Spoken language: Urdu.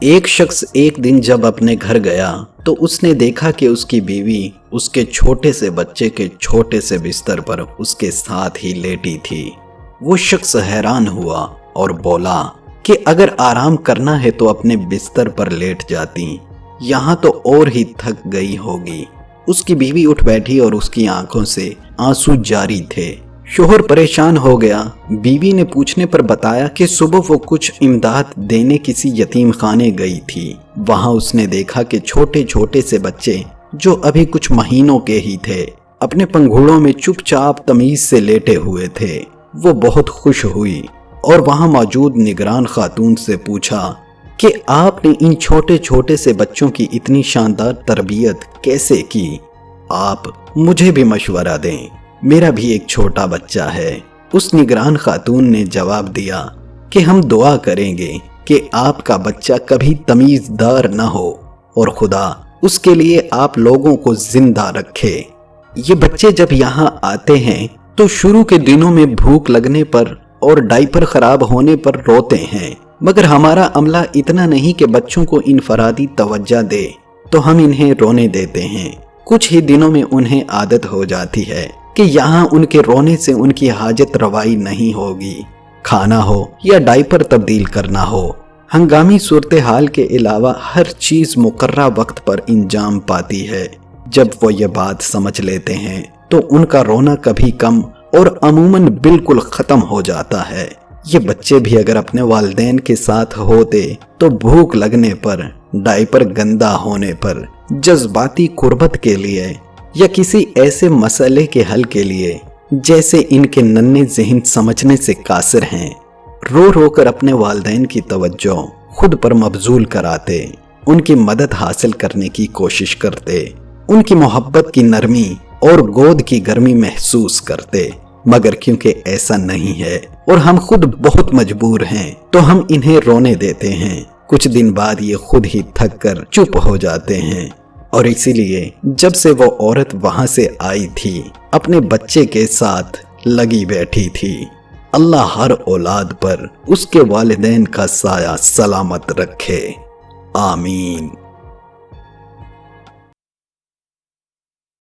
ایک شخص ایک دن جب اپنے گھر گیا تو اس نے دیکھا کہ اس کی بیوی اس کے چھوٹے سے بچے کے چھوٹے سے بستر پر اس کے ساتھ ہی لیٹی تھی۔ وہ شخص حیران ہوا اور بولا کہ اگر آرام کرنا ہے تو اپنے بستر پر لیٹ جاتی، یہاں تو اور ہی تھک گئی ہوگی۔ اس کی بیوی اٹھ بیٹھی اور اس کی آنکھوں سے آنسو جاری تھے۔ شوہر پریشان ہو گیا۔ بیوی نے پوچھنے پر بتایا کہ صبح وہ کچھ امداد دینے کسی یتیم خانے گئی تھی۔ وہاں اس نے دیکھا کہ چھوٹے چھوٹے سے بچے جو ابھی کچھ مہینوں کے ہی تھے اپنے پنگھوڑوں میں چپ چاپ تمیز سے لیٹے ہوئے تھے۔ وہ بہت خوش ہوئی اور وہاں موجود نگران خاتون سے پوچھا کہ آپ نے ان چھوٹے چھوٹے سے بچوں کی اتنی شاندار تربیت کیسے کی؟ آپ مجھے بھی مشورہ دیں، میرا بھی ایک چھوٹا بچہ ہے۔ اس نگران خاتون نے جواب دیا کہ ہم دعا کریں گے کہ آپ کا بچہ کبھی تمیز دار نہ ہو اور خدا اس کے لیے آپ لوگوں کو زندہ رکھے۔ یہ بچے جب یہاں آتے ہیں تو شروع کے دنوں میں بھوک لگنے پر اور ڈائپر خراب ہونے پر روتے ہیں، مگر ہمارا عملہ اتنا نہیں کہ بچوں کو انفرادی توجہ دے، تو ہم انہیں رونے دیتے ہیں۔ کچھ ہی دنوں میں انہیں عادت ہو جاتی ہے کہ یہاں ان کے رونے سے ان کی حاجت روائی نہیں ہوگی، کھانا ہو یا ڈائپر تبدیل کرنا ہو۔ ہنگامی صورتحال کے علاوہ ہر چیز مقررہ وقت پر انجام پاتی ہے۔ جب وہ یہ بات سمجھ لیتے ہیں تو ان کا رونا کبھی کم اور عموماً بالکل ختم ہو جاتا ہے۔ یہ بچے بھی اگر اپنے والدین کے ساتھ ہوتے تو بھوک لگنے پر، ڈائپر گندا ہونے پر، جذباتی قربت کے لیے یا کسی ایسے مسئلے کے حل کے لیے جیسے ان کے ننھے ذہن سمجھنے سے قاصر ہیں، رو رو کر اپنے والدین کی توجہ خود پر مبذول کراتے، ان کی مدد حاصل کرنے کی کوشش کرتے، ان کی محبت کی نرمی اور گود کی گرمی محسوس کرتے، مگر کیونکہ ایسا نہیں ہے اور ہم خود بہت مجبور ہیں تو ہم انہیں رونے دیتے ہیں۔ کچھ دن بعد یہ خود ہی تھک کر چپ ہو جاتے ہیں، اور اسی لیے جب سے وہ عورت وہاں سے آئی تھی اپنے بچے کے ساتھ لگی بیٹھی تھی۔ اللہ ہر اولاد پر اس کے والدین کا سایہ سلامت رکھے، آمین۔